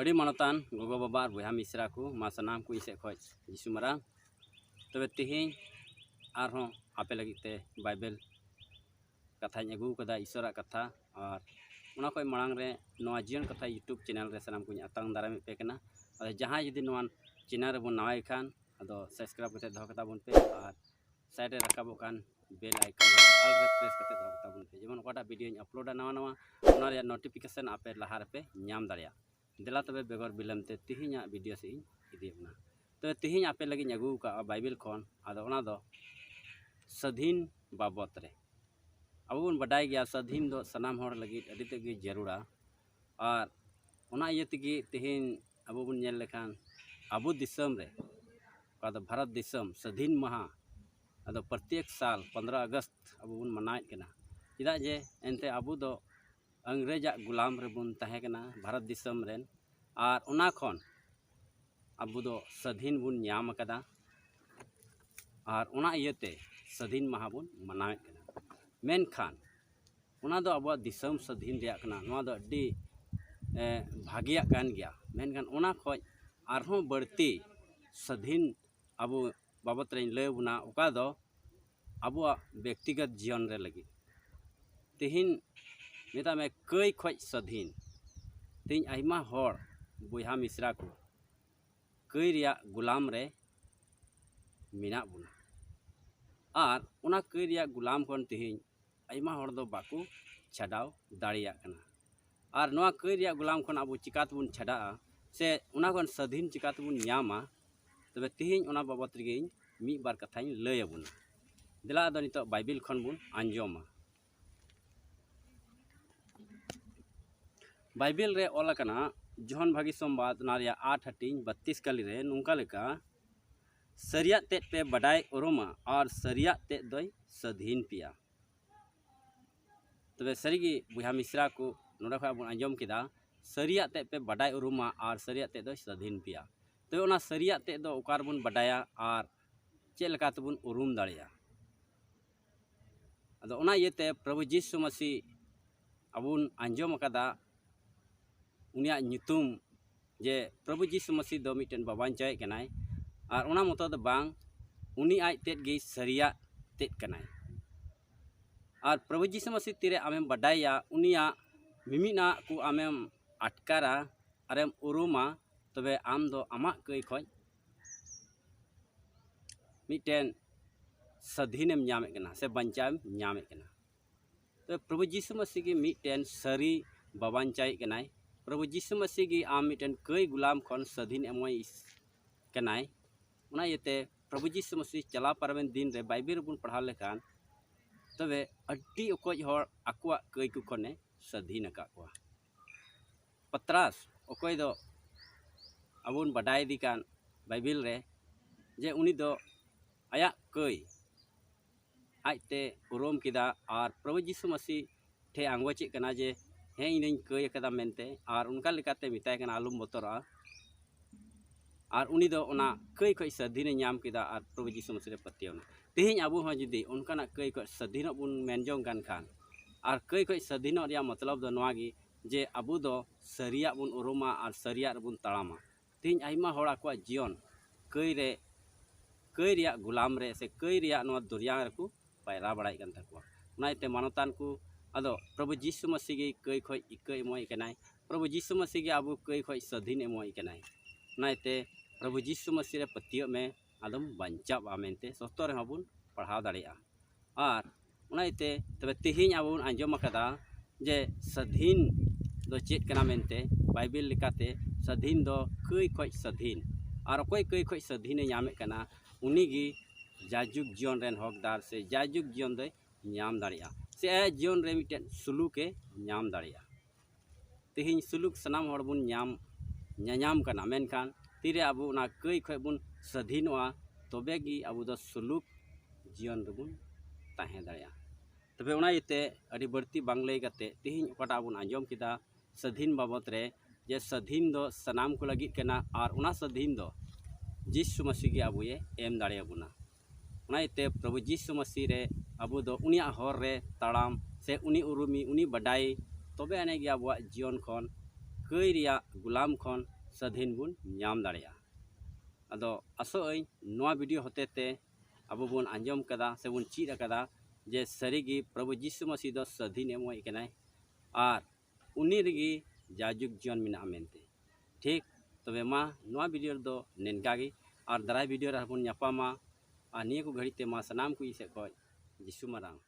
अड़ी मानतान गोगो बाबा बहा मिश्रा को मा सानाम को इसे खoj यीशु मारांग तबे तिहिं आरहों आपे लगिते बाइबल कथा अगू कदा ईश्वरा कथा और उना कोई मांग रे नवा जीवन कथा यूट्यूब चैनल रे सानाम को अतंग दाराम पे कना और जहां यदि नवा चैनल रे बन नवाय खान अदो सब्सक्राइब कते दो कता बन पे और साइड रे रकाबो कान बेल आइकन ऑल रे प्रेस कते दो कता बन पे जेमन ओटा वीडियो अपलोड नवा नवा उना रे नोटिफिकेशन आपे लहार पे नाम दाड़िया दिला तबे बेगर बिलमते तिहिं वीडियो से इदीबना तो तिहिं आपे लगी अगू का बाइबल खन आदो उना दो स्वाधीन बाबत रे अब बन बाडाय गया स्वाधीन दो सनाम हर लगी अड़ी तेगे जरूरा और उना इये तेगे तिहिं अब बन नेल लेखान अबु दिसम रे का भारत दिसम स्वाधीन महा अदो प्रत्येक साल 15 अगस्त अब बन मनाएत कना चिदा जे एनते अबु दो अंग्रेजा गुलाम रे बन तहे कना भारत दिसम रेन और उना खन अबु दो स्वाधीन बन नाम कदा और उना इयते स्वाधीन महा बन मनाएत कना मेनखान उना दो अब दिसम स्वाधीन रिया कना नवा दो अड्डी भागिया कान गया मेनखान उना खoj आरहों बढ़ती स्वाधीन अब बाबत रे लय बुना ओका दो अब व्यक्तिगत जीवन रे लगी तिहिं मेता में कई खoj स्वाधीन तिहिं आइमा हर बुहा मिश्रा को कई रिया गुलाम रे मिना बुना और उना कई रिया गुलाम खन तिहिं आइमा हर दो बाकू छाड़ाव दाड़िया कना और नवा कई रिया गुलाम खन अब चिकात बुन छाड़ा से उना खन स्वाधीन चिकात बुन नामा तबे तिहिं उना बाबत रे मी बार कथाई लय बुना दिला दो नितो बाइबल खन बुन आंजोमा बाइबल रे ओला कना जोहन भागी संवाद नारिया 8 हटिंग 32 कली रे नुंका लेका सरिया तेत पे बडाय उरुमा और सरिया तेत दोय स्वाधीन पिया तबे सरीगी बुहा मिश्रा को नोडा खा बन आंजोम किदा सरिया तेत पे बडाय उरुमा और सरिया तेत दोय स्वाधीन पिया तो उना सरिया तेत दो ओकार बन बडाया और चे लका तबुन उरुम दाड़िया अदो उना येते प्रभु यीशु मसीह अबुन आंजोम कदा उनिया ᱧᱩᱛᱩᱢ जे प्रभु यीशु मसीह दो मिटन बाबांचाय कनाय और उना मतो दो बांग उनी आज तेत गे सरिया तेत कनाय और प्रभु यीशु मसीह तिरे आमेम बडाया उनिया मिमिना को आमेम अटकारा अरेम उरुमा तबे आम दो आमा कई खoj मिटन स्वाधीनम ᱧᱟᱢᱮ कना से बंचाम ᱧᱟᱢᱮ कना तो प्रभु यीशु मसीह के मिटन सरी बाबांचाय कनाय प्रभु यीशु मसीह की आम मिटन कई गुलाम खन स्वाधीन एमोय कनाय उना येते प्रभु यीशु मसीह चला पारबेन दिन रे बाइबल बुन पढ़ा लेखान तबे अड्डी ओकoj हर आकुआ कई को खने स्वाधीन का को पत्रास ओकoj दो अबुन बडाय दिकान बाइबल रे जे उनी दो आया कई आजते उरुम किदा और प्रभु यीशु मसीह ठे आंगोचे कना जे हे इनኝ कई कदा मेनते और उनका लेकाते मिताय कना आलुम बतरा और उनी दो उना कई खoj स्वाधीन नाम किदा और प्रभु यीशु मसीह पतियवना तिहिं अबु हो जदी उनकाना कई खoj स्वाधीन बुन मेनजोंग कान खान और कई खoj स्वाधीन रिया मतलब दो नवागी जे अबु दो सरिया बुन उरुमा और सरिया बुन तड़ामा तिहिं आइमा होड़ा को जीवन कई रिया गुलाम रे से कई रिया नवा दुनिया रे को पायरा बड़ाई कन तकवा उनाते मानतान को अदो प्रभु यीशु मसीह के कई खoj इका एमोय कनाय प्रभु यीशु मसीह के अबु कई खoj स्वाधीन एमोय कनाय उनाते प्रभु यीशु मसीह रे पतियो में आदम बंचाव आमेनते सस्तो रे हबुन पढ़ाव दाड़िया और उनाते तबे तिहिं अबुन आंजोम कदा जे स्वाधीन दो चेत कना मेनते बाइबल लेकाते स्वाधीन दो कई खoj स्वाधीन और कोई कई खoj स्वाधीन नामे कना उनीगी जाजुग जीवन रेन हकदार से जाजुग जीवन दो नाम दाड़िया से जीवन रे मिटन सुलूके नाम दाड़िया तिहिं सुलूक सनाम हर बुन नाम कना मेनखान तीरे अबु उना कई खoj बुन स्वाधीनवा तबेगी अबु दो सुलूक जीवन रेबुन ताहे दाड़िया तबे उना इते अड़ी बढ़ती बांग लई कते तिहिं ओकाटा बुन आंजोम किदा स्वाधीन बाबत रे जे स्वाधीन दो सनाम को लगी कना और उना स्वाधीन दो यीशु मसीह के अबुए एम दाड़िया बुना उना इते प्रभु यीशु मसीह रे अबु दो उनिया हर रे ताड़ाम से उनी उरुमी उनी बडाई तबे अने गे अबुआ जीवन खन कई रिया गुलाम खन स्वाधीन बन नाम दाड़ेया। अदो आसो अई नोआ वीडियो होतेते अब बन आंजम कदा से बन चीद अकदा जे सारीगी प्रभु यीशु मसीह दो स्वाधीन एमोय कनाय और उनी रेगी जाजुग जीवन मेना मेनते। ठीक तबे मा नोआ वीडियो दो नेनकागी और दाराय वीडियो रे बन ᱧᱟᱯᱟᱢᱟ और निया को घड़ी ते मा सनाम को इसे को जिसु मारांग।